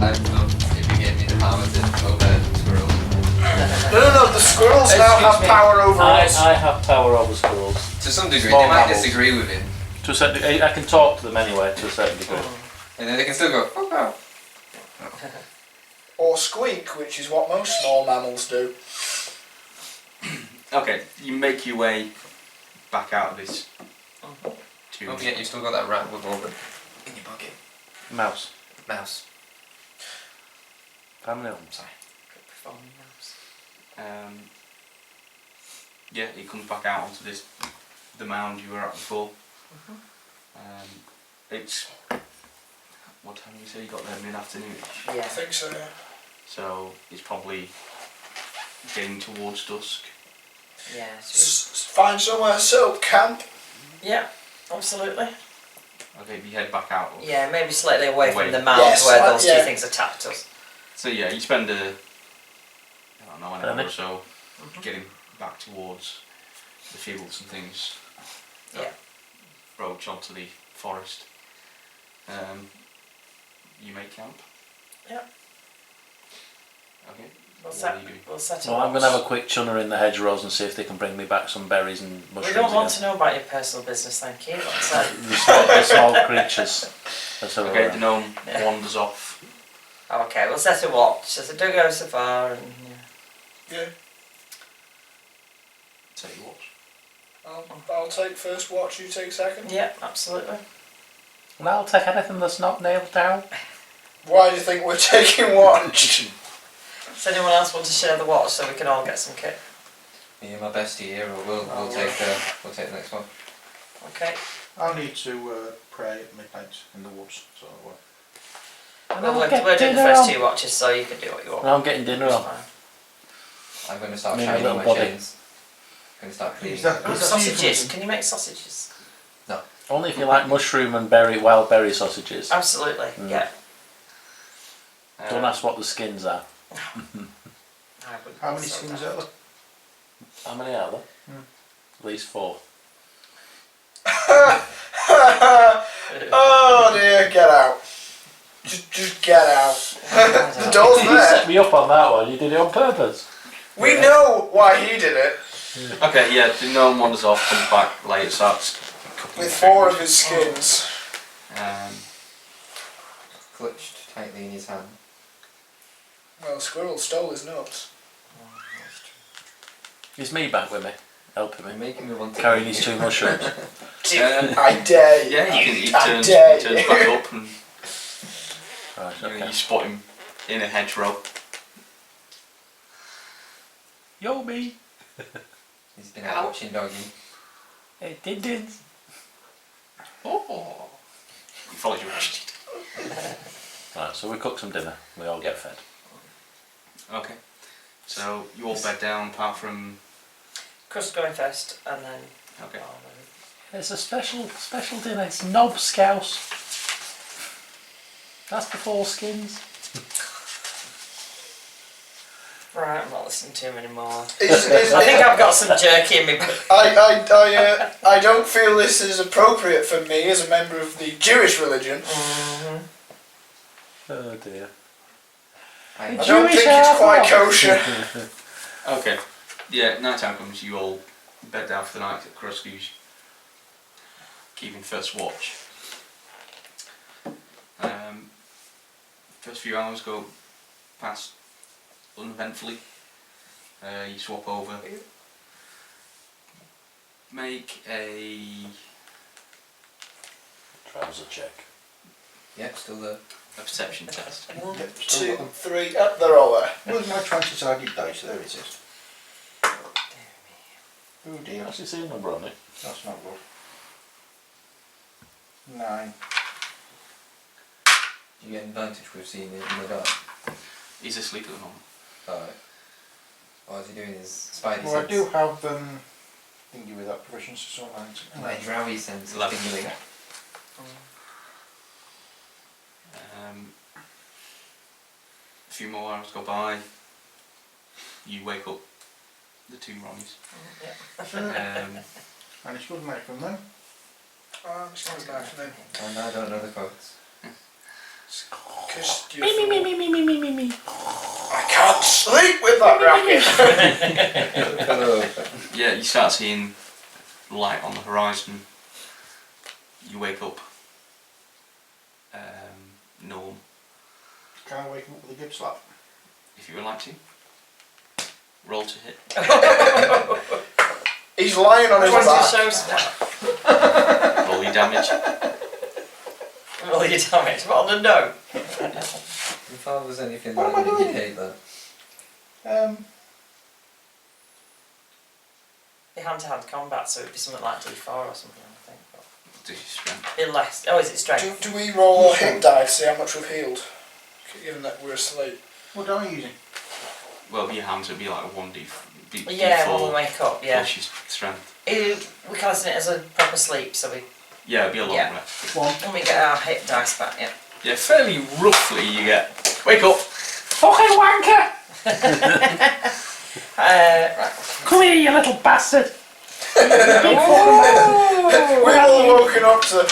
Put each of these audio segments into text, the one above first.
I'd love if you gave me the power to overhead squirrels. No, the squirrels now have power over us. I have power over squirrels. To some degree, Small they might mammals. disagree with him. To a certain degree, I can talk to them anyway, to a certain degree. And then they can still go, oh wow. Or squeak, which is what most small mammals do. Okay, you make your way back out of this tomb. Don't forget, you've still got that rat with all the in your pocket. Mouse. Mouse. Family home. Sorry. Yeah, he comes back out onto the mound you were at before. It's what time did you say you got there? Mid-afternoon. I think so, yeah. So it's probably getting towards dusk. Yeah. Find somewhere to set up camp. Yeah, absolutely. Okay, if you head back out. Yeah, maybe slightly away from Away. the mound Yes, where those yeah. two things attacked us. So yeah, you spend I don't know, an hour Really? or so getting back towards the fields and things. Yeah. Approach onto the forest. You make camp. Yeah. Okay. We'll What are you doing? set So I'm going to have a quick chunner in the hedgerows and see if they can bring me back some berries and mushrooms. We don't want to know about your personal business, thank you. the small creatures. That's all Okay, right. the gnome wanders off. Okay, we'll set a watch. As I do go so far, and Yeah. Take your watch. I'll take first watch, you take second. yeah, absolutely. And I'll take anything that's not nailed down. Why do you think we're taking watch? Does anyone else want to share the watch so we can all get some kit? Me and my bestie here, we'll take the next one. Okay. I'll need to pray at midnight in the woods, so And Well, I'll we're get doing the dinner first on. two watches, so you can do what you want. And I'm getting dinner on. I'm going to start Me and shining my my little body. chains. I'm going to start cleaning. Is that Sausages. Can you make sausages? Only if you like mushroom and wild berry sausages. Absolutely. Yeah. Don't ask what the skins are. I wouldn't How many say skins that. are there? How many are there? At least 4. Oh dear, get out. Just get out. The door's You there. set me up on that one. You did it on purpose. We know why he did it. Okay, yeah, the gnome wanders off, comes back later, starts cooking With food. 4 of his skins. Clutched tightly in his hand. Well, the squirrel stole his nuts. Is me back with me? Helping You're me. making me want to Carrying these 2 mushrooms. I dare you. Yeah, he I turns dare back you. up and Right, you okay. spot him in a hedgerow. Yo, me. He's been out watching doggy. It did. Oh! He follows you. Right, so we cook some dinner. We all get fed. Okay. So you all bed down apart from. Crust going first, and then. Okay. It's a special dinner. It's knob scouse. That's the 4 skins. Right, I'm not listening to him anymore. Is- is- I think I've got some jerky in me. I don't feel this is appropriate for me as a member of the Jewish religion. Oh dear. I don't think it's quite kosher. Okay. Yeah, night time comes, you all bed down for the night at Krusky's, keeping first watch. First few hours go past uneventfully. You swap over. Make a Trouser check. Yep, still there. perception test. 1, Yep, 2, still got 3. They're all there. Where's my 20-sided dice? There it is. Oh dear, What's the same number on it? that's not good. 9. Do you get advantage with seeing it in the dark? He's asleep at the moment. Alright. What is he doing? His spidey Well, I sense? do have thingy with that proficiency, so 9. My drowy sense is 11. tingling. A few more hours go by. You wake up the 2 Ronnies. And it's good night from them. It's not bad for them. And I don't know the quotes. 'Cause you Me, me, me, me, me, me, me, me, me. I can't sleep with that racket. Yeah, you start seeing light on the horizon. You wake up. Norm, Can I wake him up with a good slap? if you would like to. Roll to hit. He's lying on his What's your back. show start? Roll your damage. Roll your damage. What on the no? If I was anything What am I like that, doing? you'd hate that. Be hand-to-hand combat, so it'd be something like D4 or something, I think. But Do your strength. be less. Oh, is it strength? Do we roll a hit die to see how much we've healed? Given that we're asleep. What am I using? Well, your hands would be like a 1d. Yeah, D4 when we wake up, yeah. plus your strength. We class it as a proper sleep, so we Yeah, it'd be a long Yeah. rest. One. when we get our hit dice back, yeah. Yeah, fairly roughly you get. Wake up! Fucking wanker! Right. Come here, you little bastard! We've all woken up to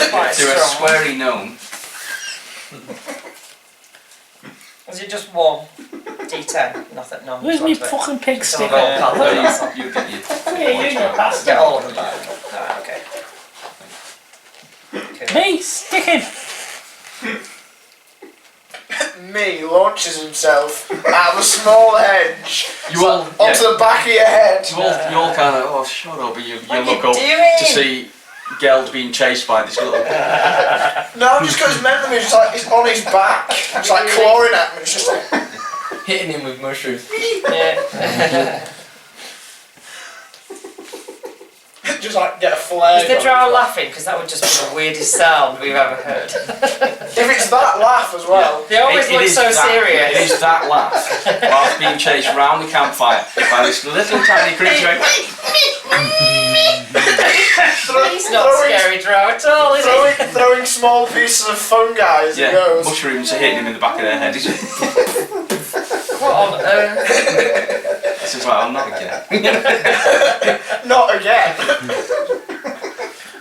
Quite To a strong. sweary gnome. Was it just one D10? Nothing, no. Where's me fucking pig So stick? we've all got No, those. you get your. Come here, you little bastard! Get all of them back. Alright, okay. Cool. Me, stick him! me launches himself out of a small hedge You all. onto the back of your head. You all kind of. Oh, shut up! You What look are up you doing? to see Geld being chased by this little. No, I'm just got his memory, just like he's on his back. It's like clawing at me. It's just like Hitting him with mushrooms. Yeah. just like get a flag. Is the on drow it. laughing? Because that would just be the weirdest sound we've ever heard. If it's that laugh as well. They always look is so that, serious. It is that laugh whilst being chased round the campfire by this little tiny creature. He's not scary drow at all, is he? Throwing small pieces of fungi as it Yeah, goes. mushrooms are hitting him in the back of their head. What on earth? This is like, I'm not again. Not again.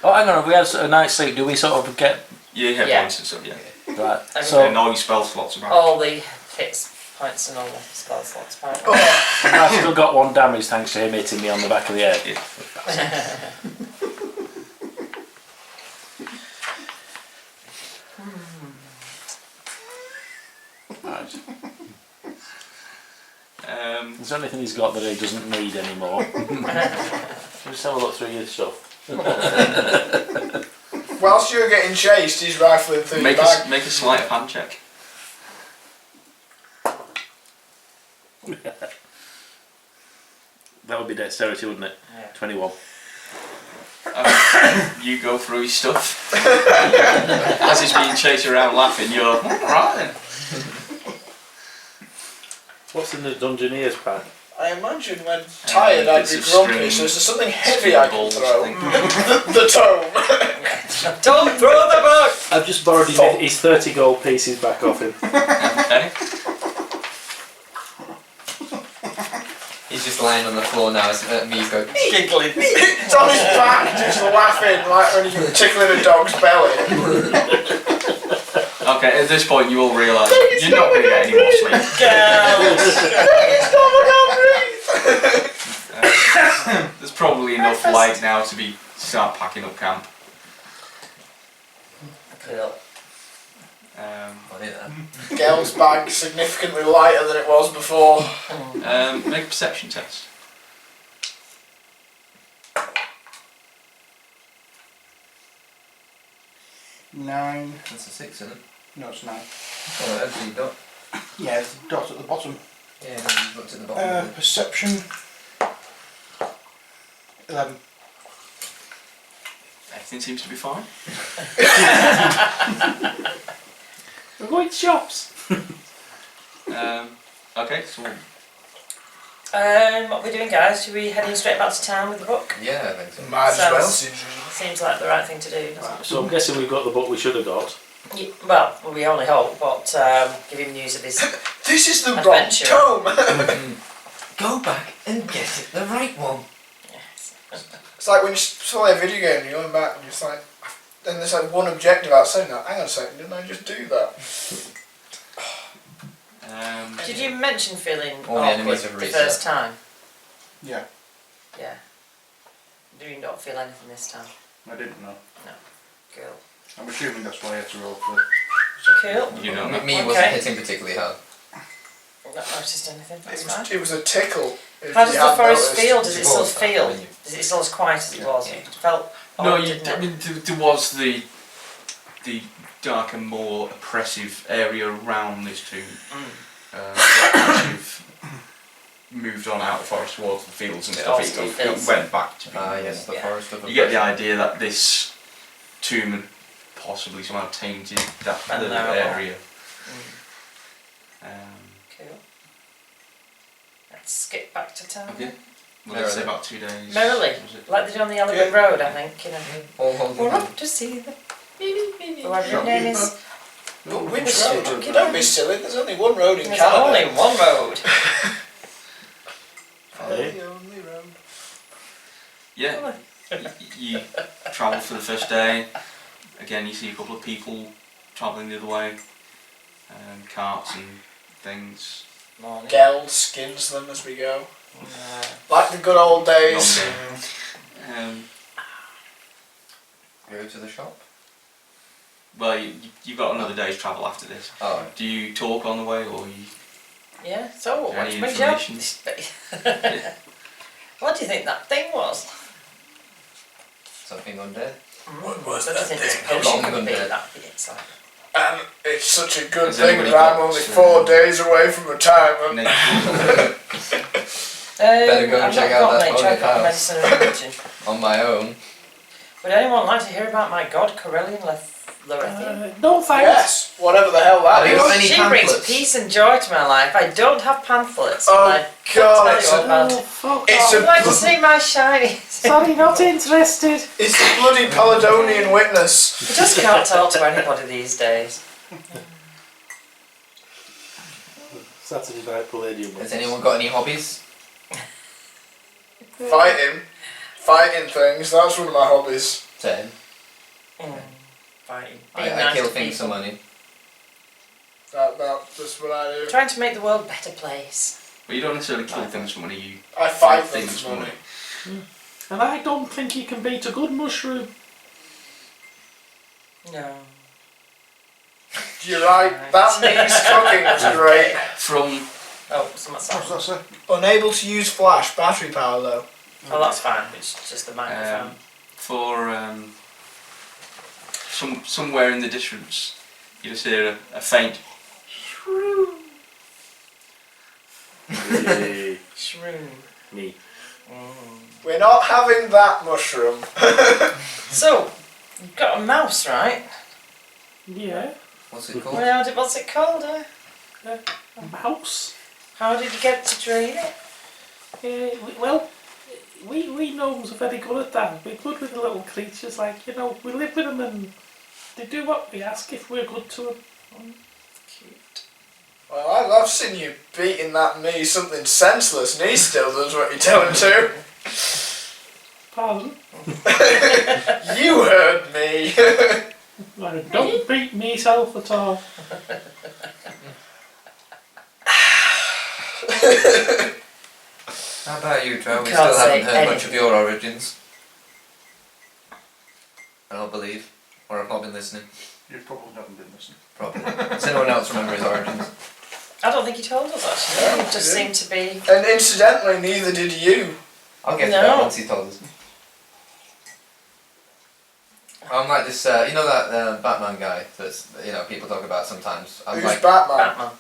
Oh, hang on, if we had a night's sleep, do we sort of get... Yeah, hit Yeah. points and stuff, yeah. Right, And so all your spell slots about. All the hits, points and all the spell slots, apparently. I've still got 1 damage thanks to him hitting me on the back of the head. Yeah. Right. Is Is there anything he's got that he doesn't need anymore? Just have a look through your stuff. Whilst you're getting chased, he's rifling through make your bag. make a sleight of hand check. That would be dexterity, wouldn't it? Yeah. 21. You go through his stuff. As he's being chased around laughing, you're right then. What's in the Dungeoneer's pack? I imagine when tired I'd Bits be of grumpy, string, so is there something heavy I can balls, throw? thing. The tome. Don't throw the book! I've just borrowed his 30 gold pieces back off him. Okay. He's just lying on the floor now as me's going. Giggling. It's on his back, just laughing, like when you're tickling a dog's belly. Okay, at this point you all realise you're not going to get any more sleep. It's not breathe. There's probably enough light now to start packing up camp. Cool. Funny that. Gel's bag significantly lighter than it was before. Make a perception test. Nine. That's a 6, isn't it? No, it's 9. Oh, actually, dot. Yeah, it's the dot at the bottom. Yeah, then looked at the bottom. Perception. 11. Everything seems to be fine. We're going to shops. Okay, so What are we doing, guys? Should we head in straight back to town with the book? Yeah, I think so. Might as well. Seems like the right thing to do, doesn't it? So I'm guessing we've got the book we should have got. Well, we only hope, but give him news of his... This is the wrong Adventure. tome. Go back and get it, the right one. Yes. It's like when you play a video game and you're going back and you're just like, then there's like one objective out saying that. Hang on a second, didn't I just do that? Did you mention feeling All the awkward enemies the have reset. first time? Yeah, Yeah. Do you not feel anything this time? I didn't know. Cool. I'm assuming that's why I had to roll for. Cool. You know. Me Okay. wasn't hitting particularly hard. Not noticed anything, that's fine. It was a tickle. if How does you the hadn't forest noticed. feel? Does it It's still always that feel? when you- Is it still as quiet as it was? Yeah. It felt No, odd, you, didn't I it? mean, there was the darker, more oppressive area around this tomb. Once you've moved on out of the forest towards the fields and It stuff, all it, still it feels- went back to being Yes, the Yeah. forest of You get the oppression. idea that this tomb had possibly somehow tainted that And little now- area. Mm, cool. Let's skip back to town. Okay. Well, Merrily. let's say about 2 days. Merrily, was it? like they do on the Elegant Road, I think, you know. All holding We're hands. up to see the whoever your name is. But which Mr. road? Donkey Don't be Kong. silly, there's only one road in There's Canada. only one road. Follow the only road. Yeah. You travel for the first day. Again, you see a couple of people travelling the other way. Carts and things. Morning. Geld skins them as we go. Uh, Like the good old days. Go to the shop. Well, you've got another day's travel after this. Oh, Do you talk on the way, or you? yeah, so what Any brings you up? information? What do you think that thing was? something undead. What was What do you that think this thing? potion Long could be? undead. That'd be exciting. And it's such a good Has thing anybody that I'm got, only 4 days away from retirement. Better go and I've check not out got that nature, I've got haunted medicine and religion. On my own. Would anyone like to hear about my god, Corellian Lorethian? No thanks. Yes, whatever the hell that Have you is. got any She brings pamphlets? peace and joy to my life. I don't have pamphlets. Oh, but I God, can't it's tell you a- all about Oh, it. fuck It's off. I'd like to see my shiny. Sorry, not interested. It's the bloody Paladonian witness. I just can't talk to anybody these days. Saturday night Palladium. Has anyone got any hobbies? Fighting things, that's one of my hobbies. Same. Fighting. I, Being I nice kill to things for people. money. That's what I do. Trying to make the world a better place. But you don't necessarily kill things for money. You I fight things for money. And I don't think you can beat a good mushroom. No. You're right, that means cooking was great. From Oh, someone's What's that say? Unable to use flash, battery power though. Oh, that's fine. It's just the microphone. for somewhere in the distance, you just hear a faint. Hey, Shroom. me. We're not having that mushroom. So, you've got a mouse, right? Yeah, What's it called? Well, what's it called? a mouse. How did you get to train it? Well, we gnomes are very good at that. We're good with the little creatures, like, you know, we live with them and they do what we ask if we're good to them. Cute. Well, I've seen you beating that me something senseless and he still does what you tell him to. Pardon? You heard me. I don't beat myself at all. How about you, Joe? We Can't still say haven't heard much of anything. your origins. I don't believe. Or I've not been listening. You probably haven't been listening. Probably. Does anyone else remember his origins? I don't think he told us actually. No, He he just didn't. seemed to be. And incidentally, neither did you. I'll get to No. that once he told us. I'm like this, you know that Batman guy that's, you know, people talk about sometimes. I'm Who's like, Batman? Batman.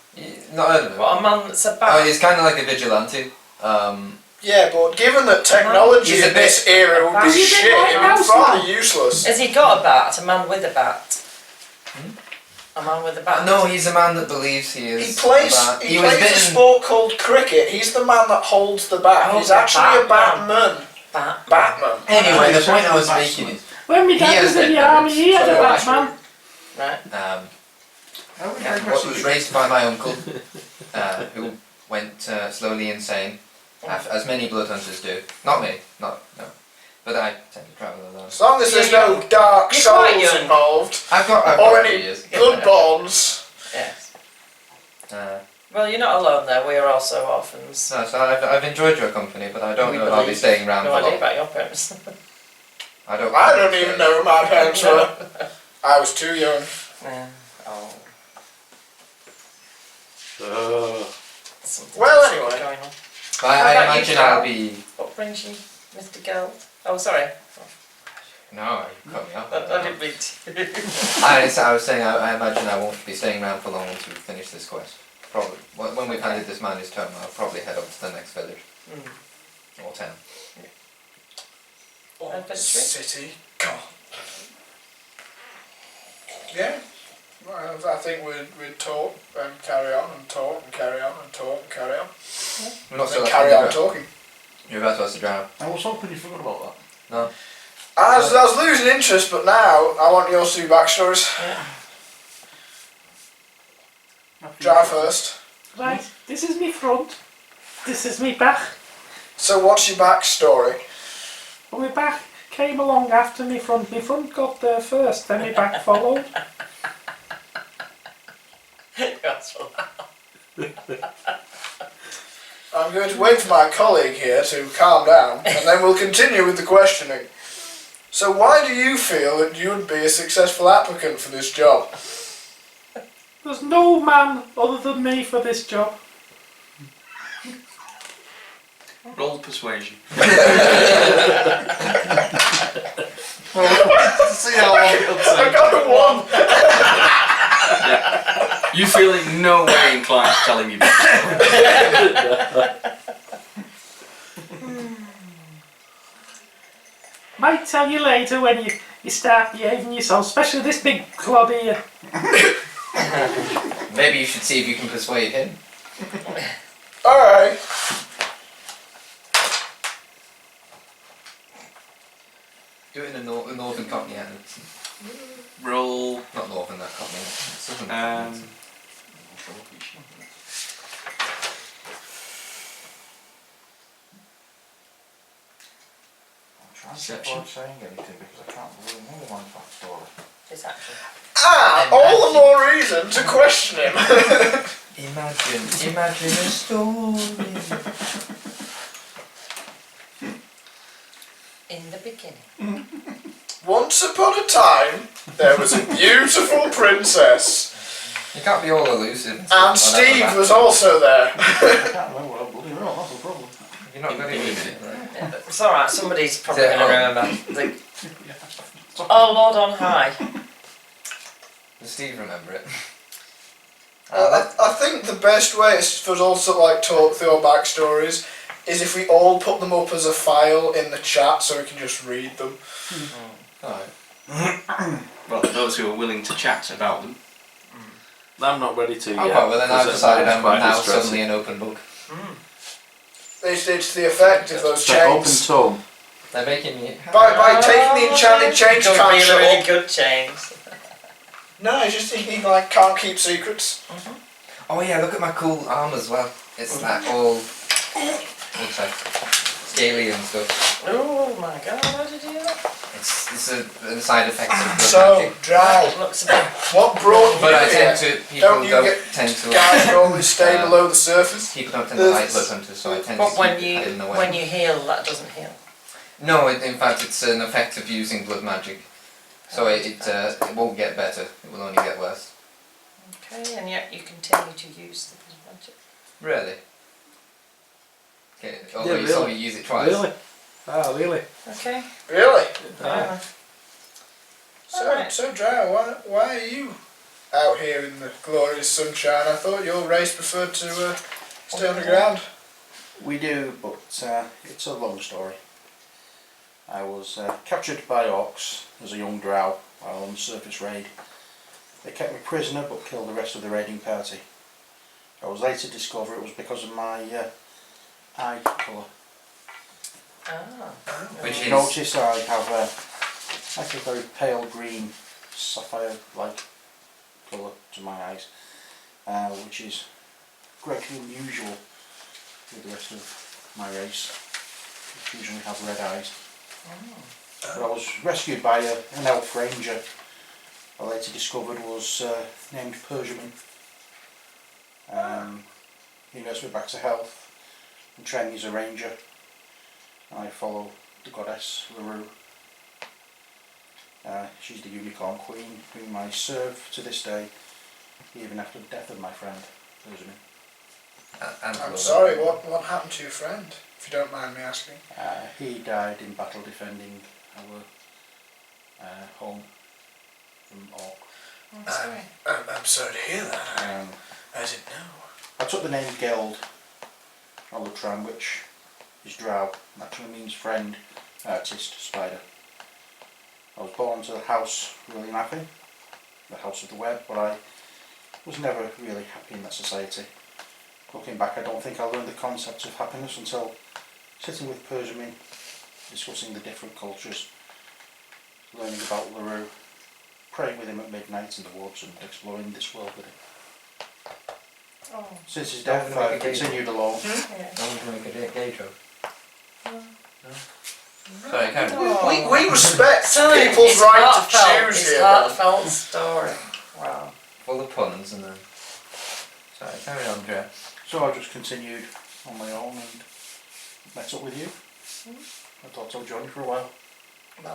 not heard of him. What, a man that's a Oh, bat? he's kind of like a vigilante. Yeah, but given that technology He's a in this bit- era would be Has he been shit, like it a would be rather useless. Has he got a bat? A man with a bat? A man with a bat? No, he's a man that believes he He is. plays. a bat. He was plays a bitten. sport called cricket. He's the man that holds the bat. Oh, He's actually a Batman. Batman. Bat. Batman. Anyway, the point I was That's making is, When my He dad has was in been the army, he had a so Batman. Right. How would I what message was you? raised by my uncle, who went slowly insane, as many bloodhunters do. Not me, no. but I tend to travel alone. As long as there's Yeah, no dark you're quite souls young. involved, I've got or a few any years. blood bonds. Yes. Uh, Well, you're not alone there. We are also orphans. no, so I've enjoyed your company, but I don't We know if I'll be believe- staying around No for idea long. about your parents. I don't even know who my parents were. I was too young. Yeah. Oh. Something Well, else anyway. going on. But How I about you, imagine Carl? I'll be... What brings you, Mr. Geld? Oh, sorry. No, you cut me off. I didn't mean to. I was saying I imagine I won't be staying around for long once we finish this quest. Probably. When we've handed this man his turn, I'll probably head up to the next village. Or town. Or Adventure? city. God. Yeah. Well, I think we'd talk and carry on and talk and carry on and talk and carry on. We're not And still carry on talking. You're about to ask the drow. I was hoping you forgot about that. No. I was losing interest, but now I want your two backstories. Drow first. Right, this is me front. This is me back. So what's your backstory? Well, my back came along after me front. My front got there first, then my back followed. That's what I'm going to wait for my colleague here to calm down, and then we'll continue with the questioning. So why do you feel that you'd be a successful applicant for this job? There's no man other than me for this job. Roll persuasion. See how long it'll I take. got a 1! Yeah. You feel in no way inclined to telling me that. Might tell you later when you start behaving yourself, especially this big clod here. Maybe you should see if you can persuade him. Alright. Do it in a northern Cockney accent. Roll. Not northern, that Cockney. Southern. I'm trying to avoid saying anything because I can't really know my backstory. Deception. All the more reason to question him. Imagine a story. In the beginning. Once upon a time, there was a beautiful princess. You can't be all elusive. And Steve was also there. I can't remember what I bloody wrote, that's the problem. You're not very elusive, right? Yeah, but it's alright, somebody's probably Is it going to on? remember. Oh, Lord on high. Does Steve remember it? I think the best way for us all to like talk through our backstories is if we all put them up as a file in the chat so we can just read them. Alright. Well, those who are willing to chat about them. I'm not ready to Okay, yet. well then I've because decided that's I'm quite now distressing. suddenly an open book. It's the effect of those It's like open chains. tome. They're making me... By taking the enchanted chains, you Don't can't really, shut really up. good chains. No, it's just he like can't keep secrets. Oh yeah, look at my cool arm as well. It's like all... looks like scaly and stuff. Oh my god, how did you do that? It's a side effect of blood So, magic. Drow, It looks a bit... what brought But I you tend here? to... People Don't you get tend to... Guys normally stay uh, below the surface. People don't tend to like blood hunters, so I tend But to when keep it hidden away. when you heal, that doesn't heal. No, in fact it's an effect of using blood magic. So it won't get better, it will only get worse. Okay, and yet you continue to use the blood magic. Really? Okay, although Yeah, you saw really. me use it twice. Really? Ah, really? Okay. Really? Yeah. So Drow, why are you out here in the glorious sunshine? I thought your race preferred to stay on the ground. We do, but it's a long story. I was captured by orcs as a young drow while on the surface raid. They kept me prisoner but killed the rest of the raiding party. I was later to discover it was because of my eye colour. Ah. Which You is... notice I have like a very pale green sapphire-like colour to my eyes, which is greatly unusual with the rest of my race, which usually have red eyes. But I was rescued by an elf ranger I later discovered was named Persian. He nursed me back to health and trained me as a ranger. I follow the goddess LaRue. She's the unicorn queen whom I serve to this day, even after the death of my friend, Persian. I'm sorry, what happened to your friend, if you don't mind me asking? He died in battle defending our home from Orc. I'm sorry. I'm sorry to hear that. I didn't know. I took the name Geld Olutran, which is drow, and actually means friend, artist, spider. I was born to the house really nappy, the house of the web, but I was never really happy in that society. Looking back, I don't think I learned the concept of happiness until sitting with Persian, discussing the different cultures, learning about LaRue, praying with him at midnight in the woods and exploring this world with him. Oh. Since his death, I've continued alone. Yeah. I want to make a gay joke. No. Sorry, carry on. We respect Sorry, people's it's right to heartfelt, choose it's here. heartfelt story. Wow. Full of puns and then... Sorry, carry on, Dre. So I just continued on my own and met up with you. I thought I'd join you for a while.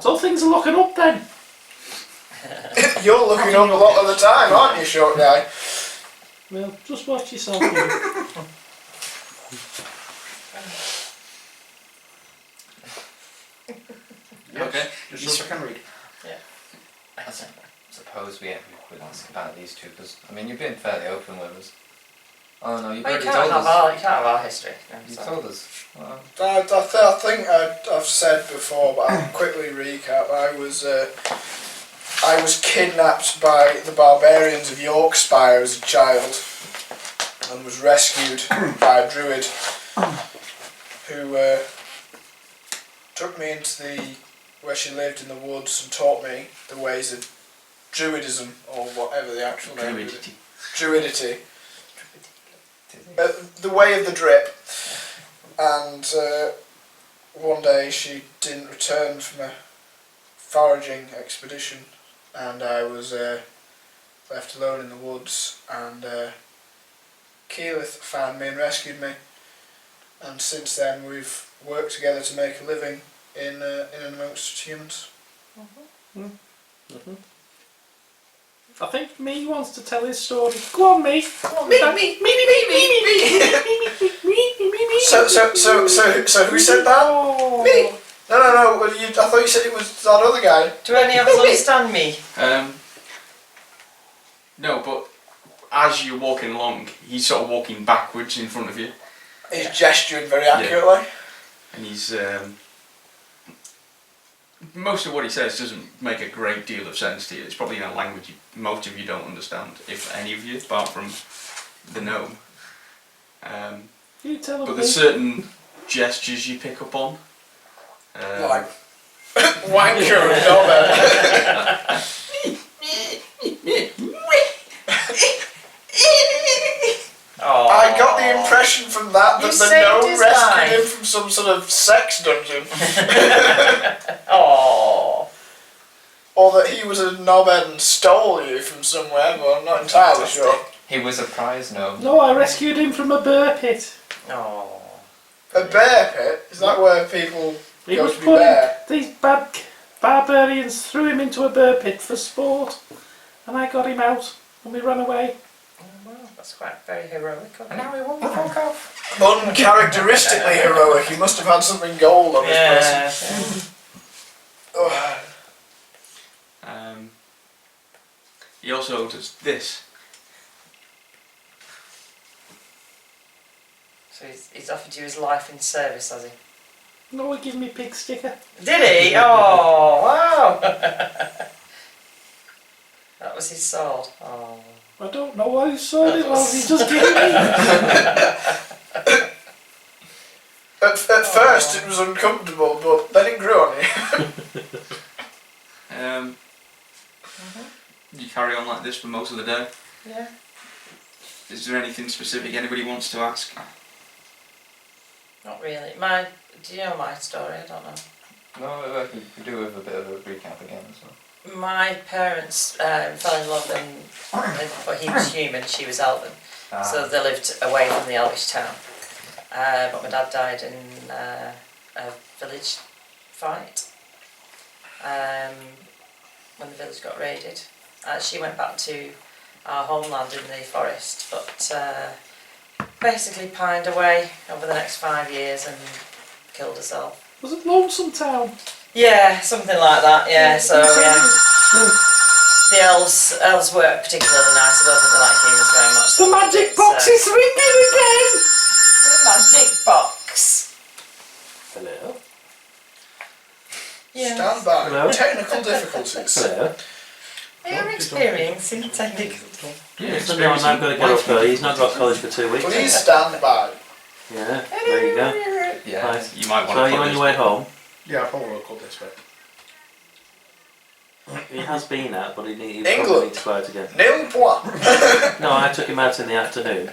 So things are looking up then. You're looking up a lot of the time, aren't you, short guy? Well, just watch yourself. Ian. Okay. Just so I can read. I suppose we could ask about these two, because, I mean, you've been fairly open with us. Oh no, you've Well, you already can't told have us. our, you can't have our history. No, You've sorry. told us. Well, I think I've said before, but I'll quickly recap. I was kidnapped by the barbarians of Yorkspire as a child and was rescued by a druid who took me into where she lived in the woods and taught me the ways of druidism, or whatever the actual name is. Druidity. The way of the drip. And one day she didn't return from a foraging expedition, and I was left alone in the woods, and Keyleth found me and rescued me, and since then we've worked together to make a living in and amongst humans. I think Me wants to tell his story. Go on, Me. Me. So who said that? Oh. Me. No. Well, I thought you said it was that other guy. Do any of us understand me? No, but as you're walking along, he's sort of walking backwards in front of you, He's gesturing very accurately. and he's most of what he says doesn't make a great deal of sense to you. It's probably in a language most of you don't understand, if any of you, apart from the gnome. You tell him. But there's certain gestures you pick up on. Like wanker and knobhead. Oh. I got the impression from that You the saved gnome his rescued life. him from some sort of sex dungeon. Oh. Or that he was a knobhead and stole you from somewhere, but I'm not entirely sure. he was a prize gnome. No, I rescued him from a bear pit. Oh. A bear pit? Is that where people He go was to be putting bear? these bad barbarians threw him into a bear pit for sport, and I got him out, and we ran away. Oh, wow, that's quite very heroic. And now we won't fuck off. Uncharacteristically heroic. He must have had something gold on his person. Oh. He also does this. So he's offered you his life in service, has he? No, he gave me pig sticker. Did he? Oh, wow. That was his sword. Oh. I don't know why he sold it was. He just gave me. At first it was uncomfortable, but then it grew on you. You carry on like this for most of the day. Yeah. Is there anything specific anybody wants to ask? Not really. Do you know my story? I don't know. No, I could do with a bit of a recap again as well. My parents fell in love but he was human, she was elven. So they lived away from the elvish town. But my dad died in a village fight when the village got raided. She went back to our homeland in the forest, but basically pined away over the next 5 years and killed herself. Was it Lonesome Town? Yeah, something like that, yeah, so yeah. The elves weren't particularly nice, I don't think they like humans very much. The magic box is ringing again! The magic box! Hello. Yeah. Stand by. Hello? Technical difficulties. Hello. You're experiencing technical. Yeah, So no, I'm not going to get up early. He's not got college for 2 weeks. Please stand by. Yeah, there you go. Yeah. Right. You might want So to are you on your way home? Yeah, I probably will cut this bit. He has been out, but he England. probably needs to go out again. Nil point. No, I took him out in the afternoon.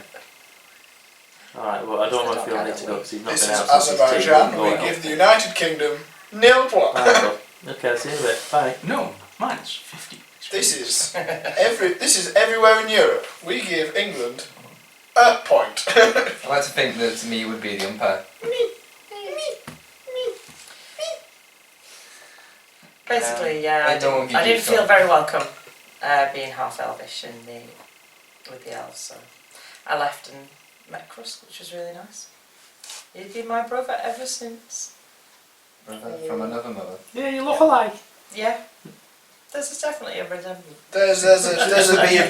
Alright, well I don't know if he'll need to go because he's not This been is out since his team Azerbaijan. won We the give the United Kingdom nil point. Alright, okay, see you in a bit. Bye. No, mine's 50. This is everywhere in Europe. We give England a point. I like to think that me would be the umpire. Basically, yeah, I no one didn't, give I you didn't feel some. very welcome being half elvish with the elves, so I left and met Crust, which was really nice. He's been my brother ever since. From another mother. Yeah, you look alike. Yeah, there's definitely a resemblance. There's a bee.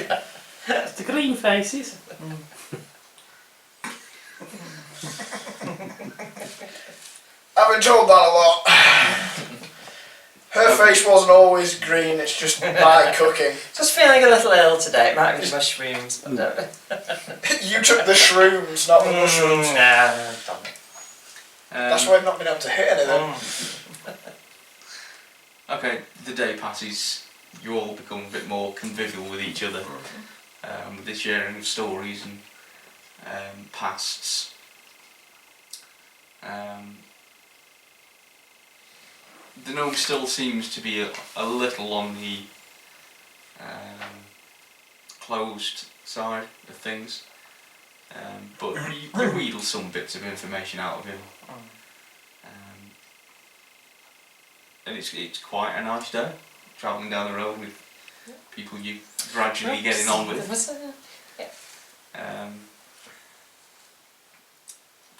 It's the green faces. I've been told that a lot. Her face wasn't always green. It's just my cooking. Just feeling a little ill today. It might be the mushrooms, but You took the shrooms, not the mushrooms. Nah, damn it. That's why I've not been able to hit anything. Okay, the day passes. You all become a bit more convivial with each other, with the sharing of stories and pasts. The gnome still seems to be a little on the closed side of things, but you wheedle some bits of information out of him, and it's quite a nice day, travelling down the road with people you gradually getting on with.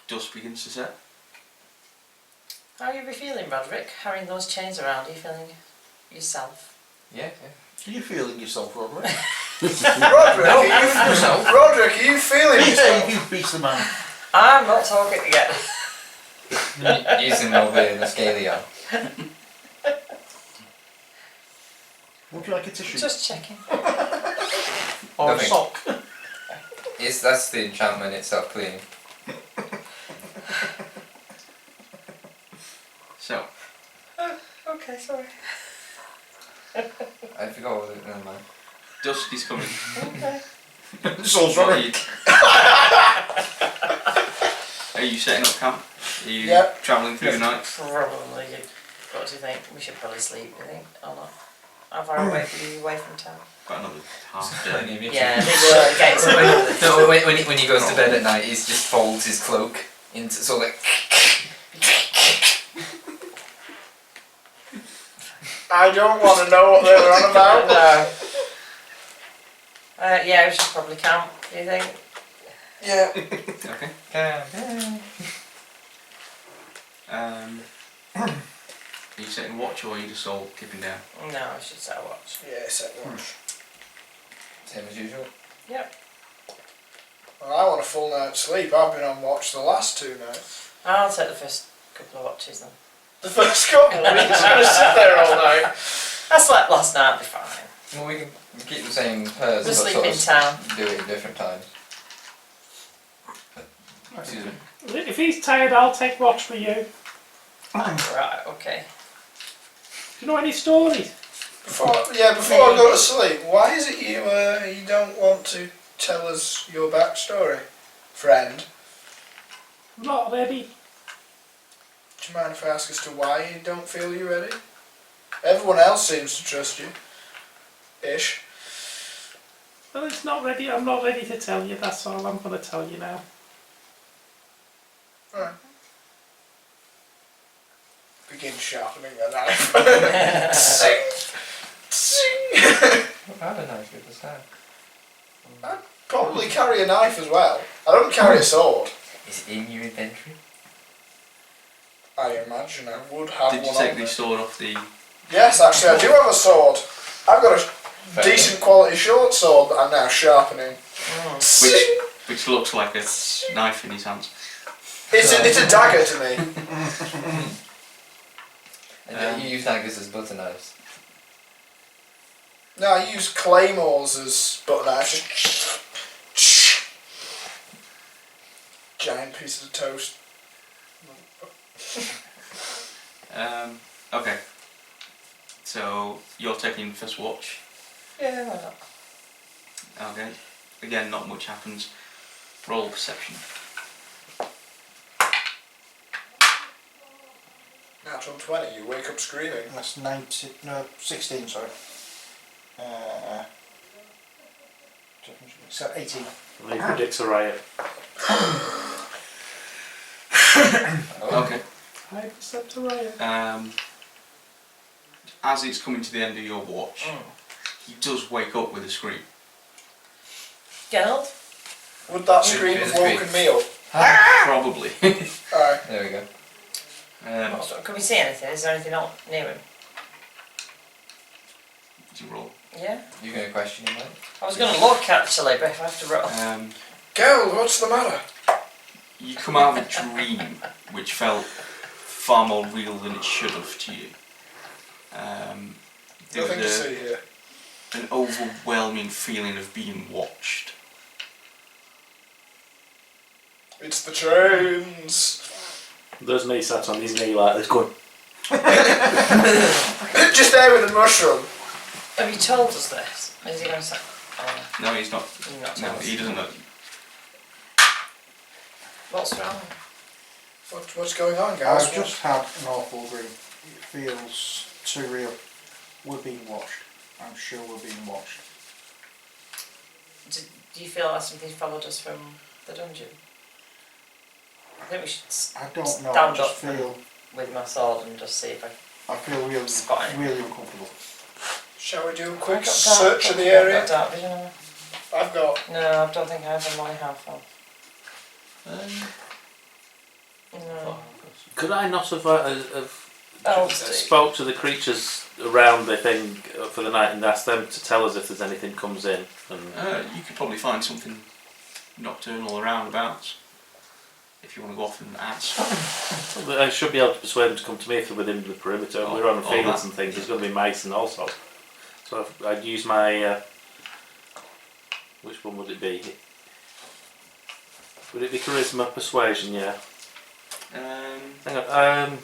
Dust begins to set. How are you feeling, Roderick? Carrying those chains around, are you feeling yourself? Yeah, Are you feeling yourself, Robert? Roderick, are you feeling yourself? You beat the man. I'm not talking again. yeah. Using over in the scaly arm. Would you like a tissue? Just checking. Or a Nothing. sock? That's the enchantment itself cleaning. So, Okay, sorry. I forgot what it, never mind. dusk is coming. Okay. Soul's What Robert. Are you setting up camp? Are you Yep. travelling through the night? Probably. What do you think? We should probably sleep, do you think? Or not? How far away are you away from town? Got another half day. Plenty of you. Yeah, maybe gates away. No, when he goes to bed at night, he just folds his cloak into so like. I don't want to know what they were on about. No. Yeah, we should probably camp, do you think? Yeah. Okay. Are you setting watch or are you just all keeping down? No, I should set a watch. Yeah, set watch. Same as usual. Yep. Well, I want a full night's sleep. I've been on watch the last 2 nights. I'll take the first couple of watches then. The first couple. We're just going to sit there all night. I slept last night, I'll be fine. Well, we can keep the same pairs, We'll but sleep sort in of town. do it at different times. Excuse me. If he's tired, I'll take watch for you. Right, okay. Do you know any stories? Before I go to sleep, why is it you don't want to tell us your backstory, friend? Not ready. Do you mind if I ask as to why you don't feel you're ready? Everyone else seems to trust you. Ish. Well, it's not ready. I'm not ready to tell you. That's all I'm going to tell you now. Alright. Begin sharpening the knife. Sing! Sing! I have a knife with this hand. I'd probably carry a knife as well. I don't carry a sword. Is it in your inventory? I imagine I would have Did you one take on the me. sword off the... Yes, actually, I do have a sword. I've got a Fair decent quality short sword that I'm now sharpening. Sing! Which looks like a knife in his hands. It's a dagger to me. And you use daggers as butter knives. No, I use claymores as butter knives. Just giant pieces of toast. Okay. So, you're taking first watch. Yeah, why not? Okay. Again, not much happens. Roll perception. Natural 20, you wake up screaming. That's 16, sorry. So 18. He predicts a riot. Okay. I accept a riot. As it's coming to the end of your watch, he does wake up with a scream. Gerald? Would that Should scream be have the scream. woken me up? Probably. Alright. There we go. Can we see anything? Is there anything on near him? Did you roll? Yeah? You going to question him, mate? I was going to look actually, but if I have to roll. Girl, what's the matter? You come out of a dream which felt far more real than it should have to you. There Nothing to was see here. an overwhelming feeling of being watched. It's the trains. There's me sat on his knee like this going, Just there with a mushroom. Have you told us this? Is he going to say? Oh, No, he's not. you've not No, told us. he doesn't know. What's wrong? What's going on, guys? I've just had an awful dream. It feels too real. We're being watched. I'm sure we're being watched. Do you feel like something followed us from the dungeon? I think we should I don't know. I stand just up feel. with my sword and just see if I I feel really, spot anything. really uncomfortable. Shall we do a I've quick got search of the I've area? got dark vision on. I've got. No, I don't think I have a money half on. No. could I not have Elves spoke to the creatures around the thing for the night and asked them to tell us if there's anything comes in? And You could probably find something nocturnal around about if you want to go off and ask. I should be able to persuade them to come to me if they're within the perimeter. Oh, We're on oh, fields that. and things. There's going to be mice and all sorts. So I'd use my. Which one would it be? Would it be charisma, persuasion? Yeah. Hang on.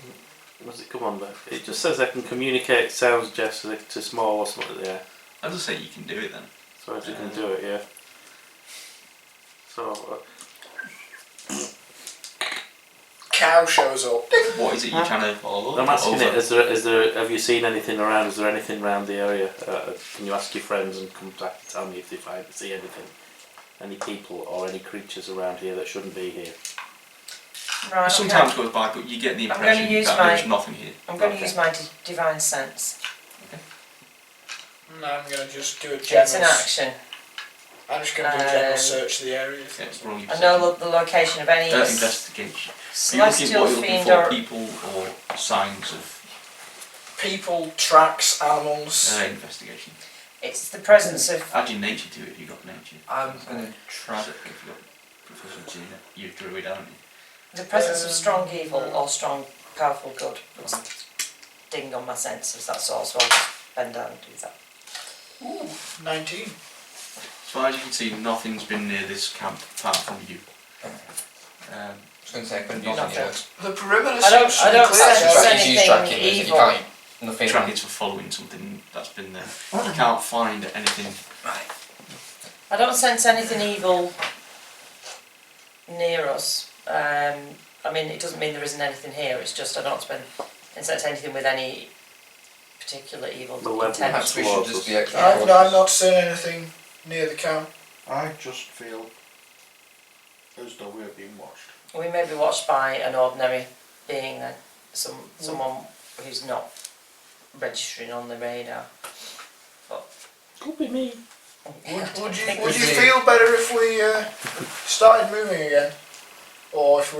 What's it come on there? It just says I can communicate sounds, gestures to small or something. Yeah. I'll just say you can do it then. So if you can do it, yeah. So. Cow shows up. What is it you're trying to follow? I'm asking it, is there, have you seen anything around? Is there anything around the area? Can you ask your friends and come back and tell me if they see anything? Any people or any creatures around here that shouldn't be here? Right, Some okay. time goes by, but you get the I'm going to impression use that my- there's nothing here. I'm going to Okay. use my divine sense. And I'm going to just do a It's general. in action. I'm just going to do a general Um, search of the area. Yeah, roll your I know perception. the location of any Investigation. celestial What are you looking fiend for? or... People or signs of People, tracks, animals. investigation? It's the presence of... Add your nature to it if you've got nature. I'm going to try. If you've got proficiency in it. You're a druid, aren't you? The presence of strong evil or strong powerful good would ding on my senses, that's all, so I'll just bend down and do that. Ooh, 19. As far as you can see, nothing's been near this camp apart from you. I was going to say I couldn't use Nothing. any of The perimeter I don't- seems to I be don't clear. sense so- any- Use tracking, anything you evil. can't. Nothing. Trackings for following something that's been there. You can't find anything. Right. I don't sense anything evil near us. I mean, it doesn't mean there isn't anything here, it's just I don't sense anything with any particular evil Well, then intent. Perhaps we should towards just us. be extra I've cautious. not seen anything near the camp. I just feel as though we're being watched. We may be watched by an ordinary being then, someone who's not registering on the radar. Could be me. Would you feel better if we started moving again, or if you?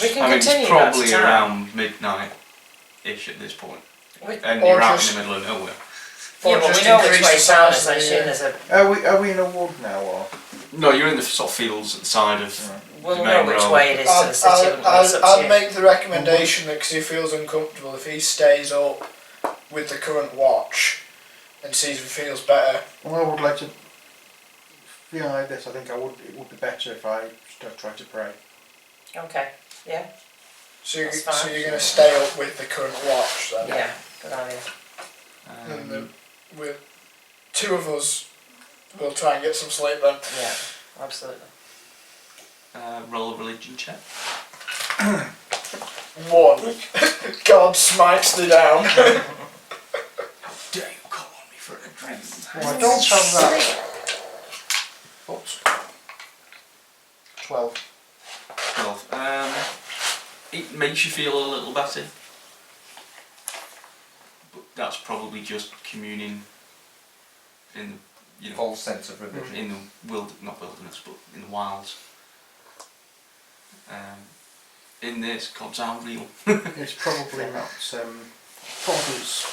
We can I mean, it's continue probably back to town. around midnight-ish at this point. We- And Or you're out just- in the middle of nowhere. Yeah, but just we know which increase way the town size is, I of the, assume there's a... Are we in a wood now, or? No, you're in the sort of fields at the side of... We'll the know main which road. way it is to the city, wouldn't we? It's up to I'd you. make the recommendation that because he feels uncomfortable, if he stays up with the current watch and sees if he feels better. Well, I would like to feel like this. I think it would be better if I try to pray. Okay, yeah, So That's fine. you're going to stay up with the current watch then. yeah, good idea. And we're two of us will try and get some sleep then. Yeah, absolutely. Roll a religion check. 1. God smites thee down. Dare you call on me for a drink? Well, I don't have that. Oops. 12. 12. It makes you feel a little better. But that's probably just communing in, you know, False sense of religion. in the not wilderness, but in the wilds. In this, God's unreal. It's probably not. Probably it's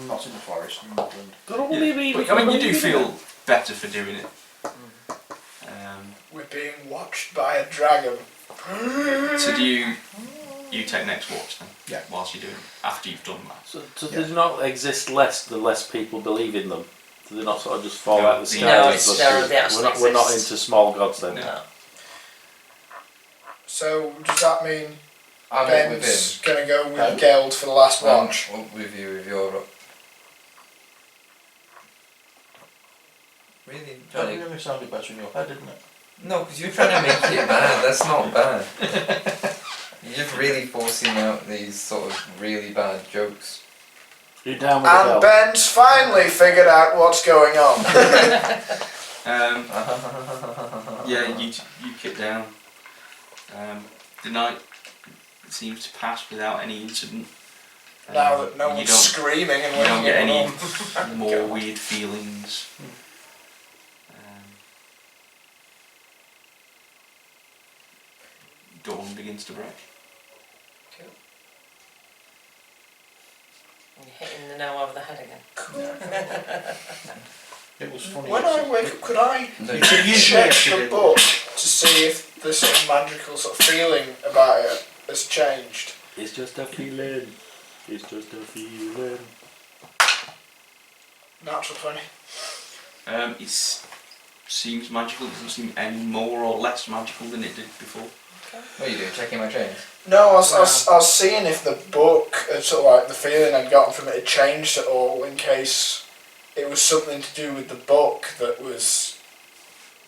not in the forest in Midland. But, I mean, you do feel better for doing it. We're being watched by a dragon. So do you take next watch then? Yeah. Whilst you're doing it, after you've done that. So does not exist the less people believe in them? Do they not sort of just fall No, out of the no, sky? it's- Plus no, they actually we're not exist. into small gods then. No. So does that mean I'll meet with Ben's him. going to go with Geld for the last watch? With you, with your... Really, That Johnny? really sounded better in your head, didn't it? No, because you're trying to make it bad. That's not bad. You're just really forcing out these sort of really bad jokes. You're down with And the bell. Ben's finally figured out what's going on. Yeah, you kick down. The night seems to pass without any incident. Now that no you one's don't, screaming and you don't get waking any up. more weird feelings. Dawn begins to break. Cool. You're hitting the nail over the head again. It was funny. When I wake up, could I No, You could use check it, the book to see if the sort of magical sort of feeling about it has changed? It's just a feeling. It's just a feeling. Natural 20. It seems magical. It doesn't seem any more or less magical than it did before. What are you doing? Checking my chains? No, I was seeing if the book, sort of like the feeling I'd gotten from it had changed at all, in case it was something to do with the book that was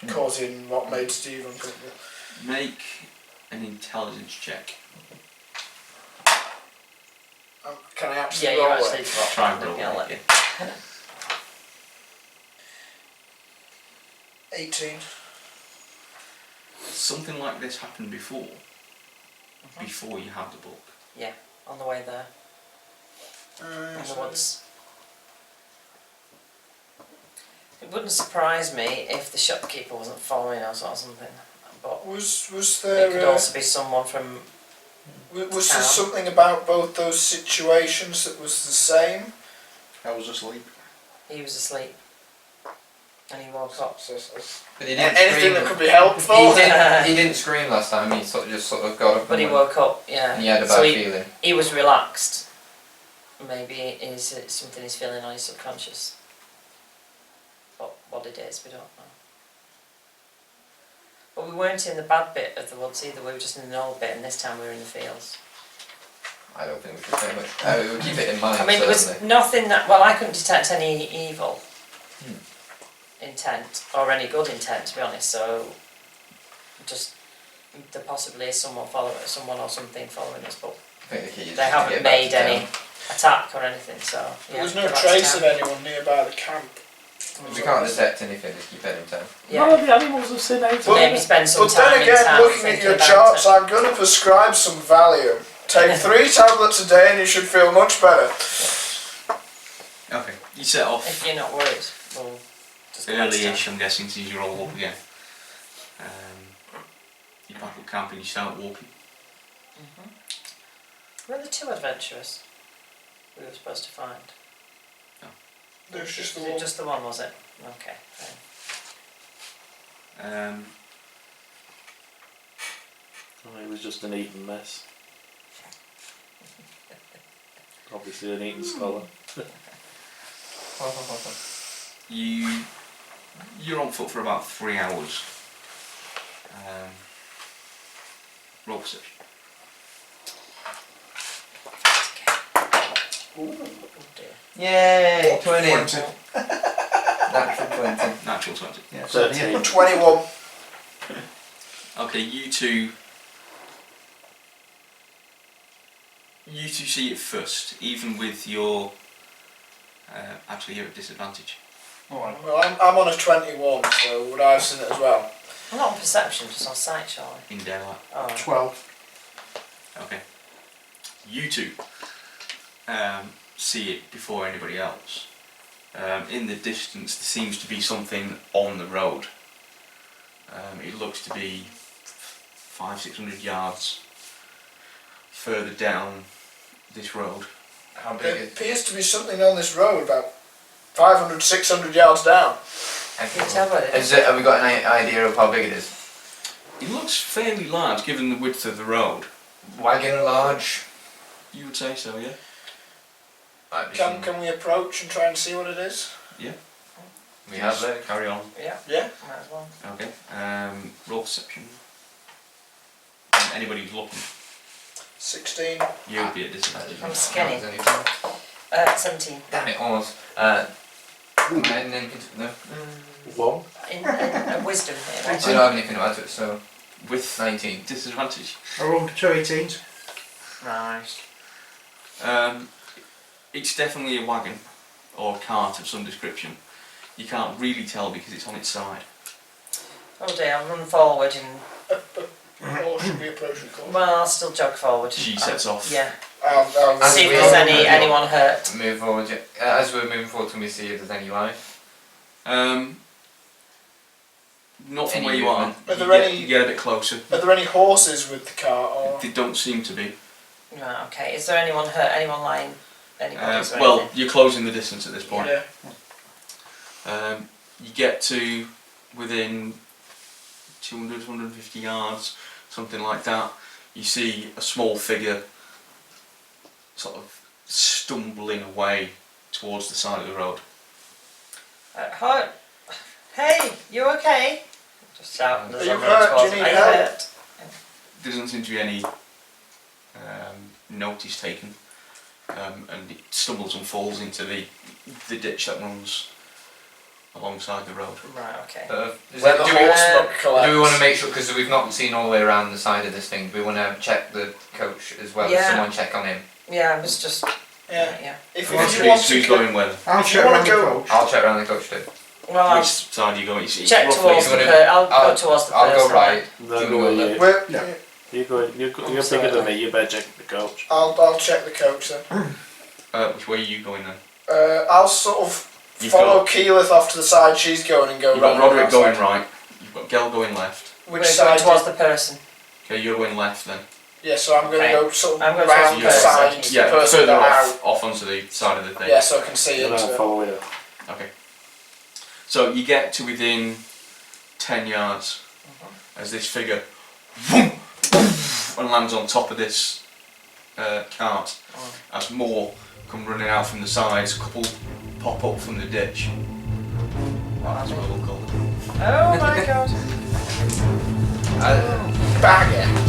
causing what made Steve uncomfortable. Make an intelligence check. Can I actually Yeah, you roll actually it? Try and roll Yeah, it, let- yeah. 18. Something like this happened before. Before you had the book. Yeah, on the way there, in the woods. It wouldn't surprise me if the shopkeeper wasn't following us or something, but Was it there could also be someone from... was town. there something about both those situations that was the same? I was asleep. He was asleep. And he woke up. But he didn't Anything scream. that could be helpful? He didn't scream last time. He sort of got up. But he and woke up, yeah. And he had a bad So feeling. he was relaxed. Maybe it's something he's feeling on his subconscious. But what it is, we don't know. But we weren't in the bad bit of the woods either, we were just in the old bit, and this time we were in the fields. I don't think we should say much. We would keep it in mind. I mean, there was certainly. nothing that, well, I couldn't detect any evil intent, or any good intent, to be honest, so just there possibly is someone or something following us, but I think the key is they just to haven't get back made to town. any attack or anything, so yeah. There was no get back to trace town. of anyone nearby the camp. If we can't detect anything, just keep heading town. None Yeah. of the animals have seen out. Well, Maybe spend some But time then in again, town looking at thinking your about charts, it. I'm going to prescribe some Valium. Take 3 tablets a day and you should feel much better. Okay, you set off If you're not worried, we'll just go back to town. early-ish, I'm guessing, since you're all up again. You pack up camp and you start walking. Were the 2 adventurers we were supposed to find? There's just the Was it one. just the one, was it? Okay, fine. Oh, it was just an eaten mess. Obviously an eaten scholar. You're on foot for about 3 hours. Roll perception. Oh dear. Yay! 20. 20. Natural 20. Natural 20. Yeah, 13. 21. Okay, you two see it first, even with your. Actually, you're at disadvantage. Alright. Well, I'm on a 21, so would I have seen it as well? I'm not on perception, just on sight, shall I? In daylight. Oh. 12. Okay. You two see it before anybody else. In the distance, there seems to be something on the road. It looks to be 500-600 yards further down this road. How big There is appears to be something on this road about 500, 600 yards down. Can you tell what it is? Have we got an idea of how big it is? It looks fairly large given the width of the road. Wagon large? You would say so, yeah? Might be Can some- we approach and try and see what it is? we have there? Carry on. Yeah, Yeah. might as well. Okay. Roll perception. Anybody who's looking, 16. you would be at disadvantage. I'm skinny. Is anything? 17. Damn it, almost. And then no. One. In wisdom here, I right? don't have anything to add to it, so With 19. disadvantage. I rolled 2 18s. Right. It's definitely a wagon or a cart of some description. You can't really tell because it's on its side. Oh dear, I'll run forward and... Or should we approach and call? Well, I'll still jog forward. She sets off. Yeah. I'll As See if we- there's anyone hurt. Move forward. As we're moving forward, can we see if there's any life? Not from Any where you movement? are. Are there You any- get a bit closer. Are there any horses with the cart? Or? They don't seem to be. Right, okay. Is there anyone hurt? Anyone lying? Anybody's or Well, anything? you're closing the distance at this point. Yeah. You get to within 200, 150 yards, something like that. You see a small figure sort of stumbling away towards the side of the road. Hi. Hey, you okay? Just shout. Are There's you someone hurt? Do you towards- need Are you help? hurt? There doesn't seem to be any notice taken, and it stumbles and falls into the ditch that runs alongside the road. Right, okay. Where the horse book collects. Do we want to make sure, because we've not seen all the way around the side of this thing, do we want to check the coach as well? Yeah. Someone check on him? Yeah, I was just... Yeah. Yeah. If Well, you want Who's to going where? I'll If you check wanna around the go- coach. I'll check around the coach too. Well, I'll Which side are you going? It's check roughly towards the gonna- I'll I'll- go towards the I'll person. go right. Then You go go with you. We're, Yeah. You're bigger sorry. than me, you better check the coach. I'll check the coach then. which way are you going then? I'll sort of You've follow Keyleth off to the side she's going and go You've got round Roderick the going outside. right. You've got Gel going left. We're Which going side? towards the person. Okay, you're going left then. Yeah, so I'm going to Okay. go sort of I'm going round towards the the side person. to the Yeah, person further that off onto the side of the thing. Yeah, so I can see Then into I'll it. follow you. Okay. So you get to within 10 yards as this figure and lands on top of this cart. As more come running out from the sides, a couple pop up from the ditch. That's what we'll call them. Oh my god. Bagger.